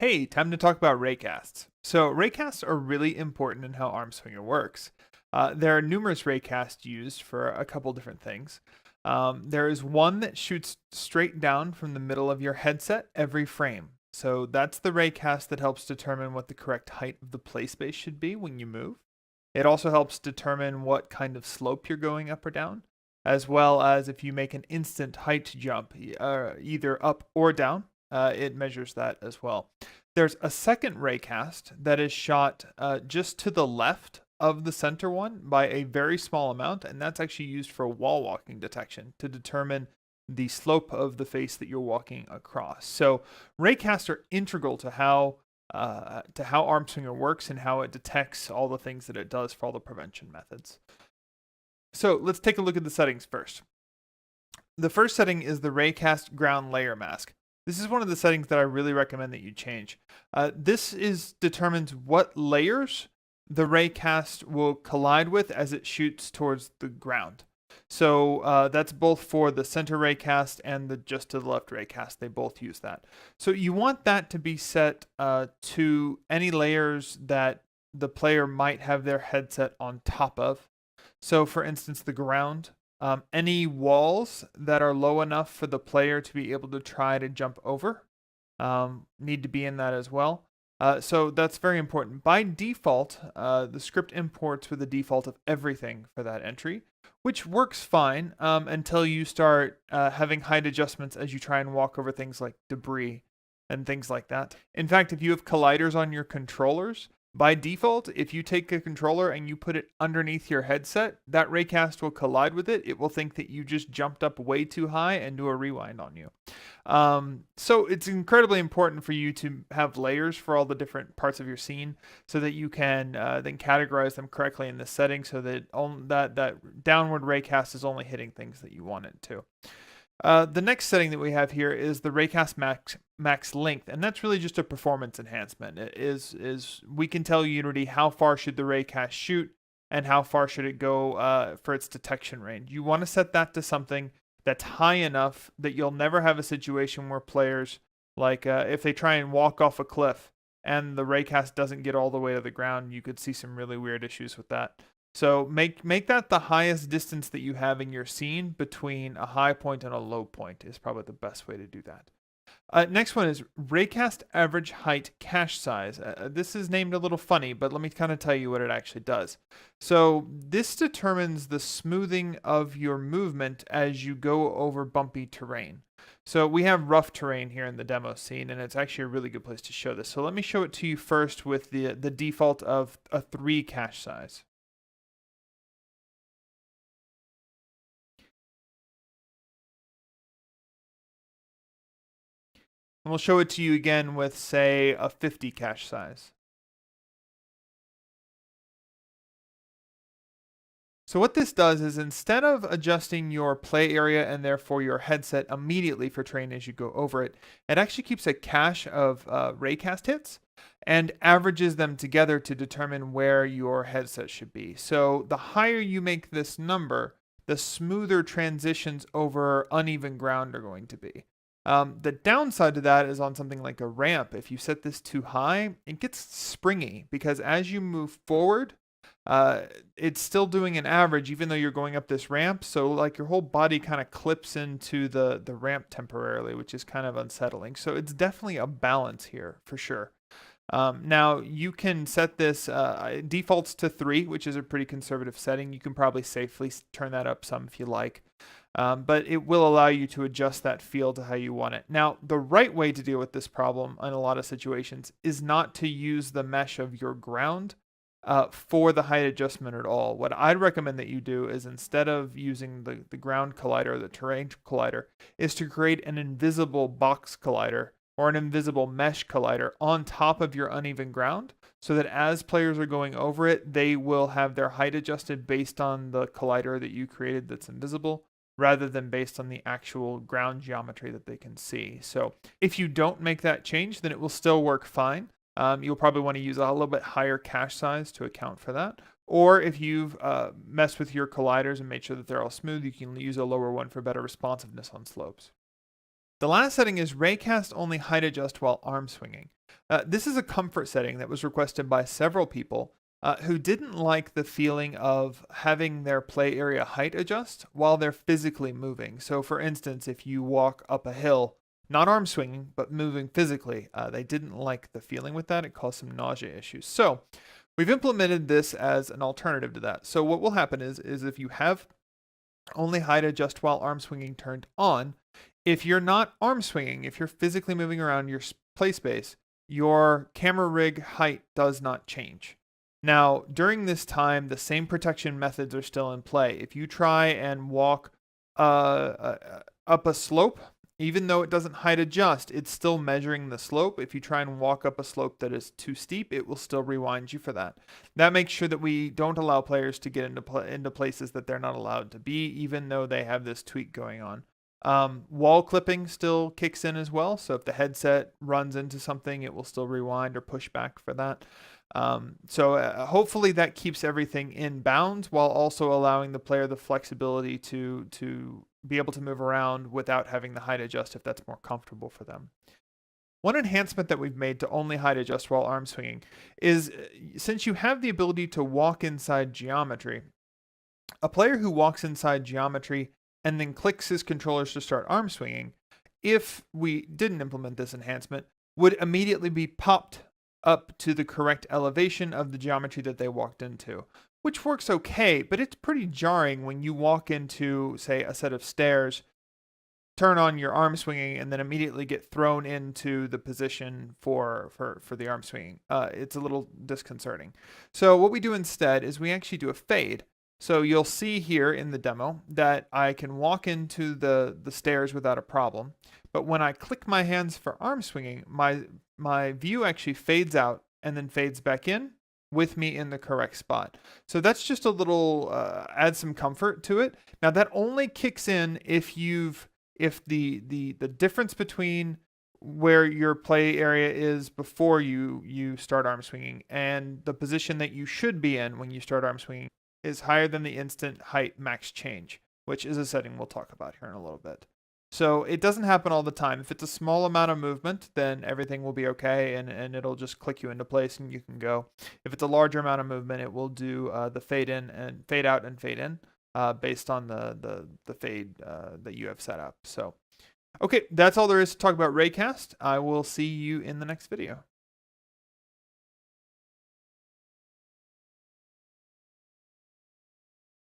Hey, time to talk about raycasts. So raycasts are really important in how ArmSwinger works. There are numerous raycasts used for a couple different things. There is one that shoots straight down from the middle of your headset every frame. So that's the raycast that helps determine what the correct height of the play space should be when you move. It also helps determine what kind of slope you're going up or down, as well as if you make an instant height jump, either up or down, it measures that as well. There's a second raycast that is shot just to the left of the center one by a very small amount, and that's actually used for wall walking detection to determine the slope of the face that you're walking across. So raycasts are integral to how ArmSwinger works and how it detects all the things that it does for all the prevention methods. So let's take a look at the settings first. The first setting is the Raycast ground layer mask. This is one of the settings that I really recommend that you change. This determines what layers the raycast will collide with as it shoots towards the ground. So that's both for the center raycast and the just to the left raycast. They both use that. So you want that to be set to any layers that the player might have their headset on top of. So for instance, the ground, any walls that are low enough for the player to be able to try to jump over need to be in that as well. So that's very important. By default, the script imports with the default of everything for that entry, which works fine until you start having height adjustments as you try and walk over things like debris and things like that. In fact, if you have colliders on your controllers, by default, if you take a controller and you put it underneath your headset, that raycast will collide with it. It will think that you just jumped up way too high and do a rewind on you. So it's incredibly important for you to have layers for all the different parts of your scene so that you can then categorize them correctly in the setting so that that downward raycast is only hitting things that you want it to. The next setting that we have here is the Raycast max length, and that's really just a performance enhancement. It is we can tell Unity how far should the raycast shoot and how far should it go for its detection range. You want to set that to something that's high enough that you'll never have a situation where players, like if they try and walk off a cliff and the raycast doesn't get all the way to the ground, you could see some really weird issues with that. So make that the highest distance that you have in your scene between a high point and a low point is probably the best way to do that. Next one is Raycast average height cache size. This is named a little funny, but let me kind of tell you what it actually does. So this determines the smoothing of your movement as you go over bumpy terrain. So we have rough terrain here in the demo scene, and it's actually a really good place to show this. So let me show it to you first with the default of a 3 cache size. And we'll show it to you again with, say, a 50 cache size. So what this does is instead of adjusting your play area and therefore your headset immediately for terrain as you go over it, it actually keeps a cache of raycast hits and averages them together to determine where your headset should be. So the higher you make this number, the smoother transitions over uneven ground are going to be. The downside to that is on something like a ramp. If you set this too high, it gets springy because as you move forward, it's still doing an average even though you're going up this ramp. So like your whole body kind of clips into the ramp temporarily, which is kind of unsettling. So it's definitely a balance here for sure. Now you can set this defaults to 3, which is a pretty conservative setting. You can probably safely turn that up some if you like. But it will allow you to adjust that feel to how you want it. Now, the right way to deal with this problem in a lot of situations is not to use the mesh of your ground for the height adjustment at all. What I'd recommend that you do is instead of using the ground collider or the terrain collider, is to create an invisible box collider or an invisible mesh collider on top of your uneven ground so that as players are going over it, they will have their height adjusted based on the collider that you created that's invisible, rather than based on the actual ground geometry that they can see. So if you don't make that change, then it will still work fine. You'll probably want to use a little bit higher cache size to account for that. Or if you've messed with your colliders and made sure that they're all smooth, you can use a lower one for better responsiveness on slopes. The last setting is Raycast only height adjust while arm swinging. This is a comfort setting that was requested by several people who didn't like the feeling of having their play area height adjust while they're physically moving. So for instance, if you walk up a hill, not arm swinging, but moving physically, they didn't like the feeling with that. It caused some nausea issues. So we've implemented this as an alternative to that. So what will happen is if you have only height adjust while arm swinging turned on, if you're not arm swinging, if you're physically moving around your play space, your camera rig height does not change. Now, during this time, the same protection methods are still in play. If you try and walk up a slope, even though it doesn't height adjust, it's still measuring the slope. If you try and walk up a slope that is too steep, it will still rewind you for that. That makes sure that we don't allow players to get into places that they're not allowed to be, even though they have this tweak going on. Wall clipping still kicks in as well. So if the headset runs into something, it will still rewind or push back for that. Hopefully that keeps everything in bounds while also allowing the player the flexibility to be able to move around without having the height adjust if that's more comfortable for them. One enhancement that we've made to only height adjust while arm swinging is since you have the ability to walk inside geometry, a player who walks inside geometry and then clicks his controllers to start arm swinging, if we didn't implement this enhancement, would immediately be popped up to the correct elevation of the geometry that they walked into, which works okay, but it's pretty jarring when you walk into, say, a set of stairs, turn on your arm swinging, and then immediately get thrown into the position for the arm swinging. It's a little disconcerting. So what we do instead is we actually do a fade. So you'll see here in the demo that I can walk into the stairs without a problem. But when I click my hands for arm swinging, my view actually fades out and then fades back in with me in the correct spot. So that's just a little, add some comfort to it. Now that only kicks in if the difference between where your play area is before you start arm swinging and the position that you should be in when you start arm swinging is higher than the instant height max change, which is a setting we'll talk about here in a little bit. So it doesn't happen all the time. If it's a small amount of movement, then everything will be okay and it'll just click you into place and you can go. If it's a larger amount of movement, it will do the fade in and fade out and fade in based on the fade that you have set up. So, okay, that's all there is to talk about Raycast. I will see you in the next video.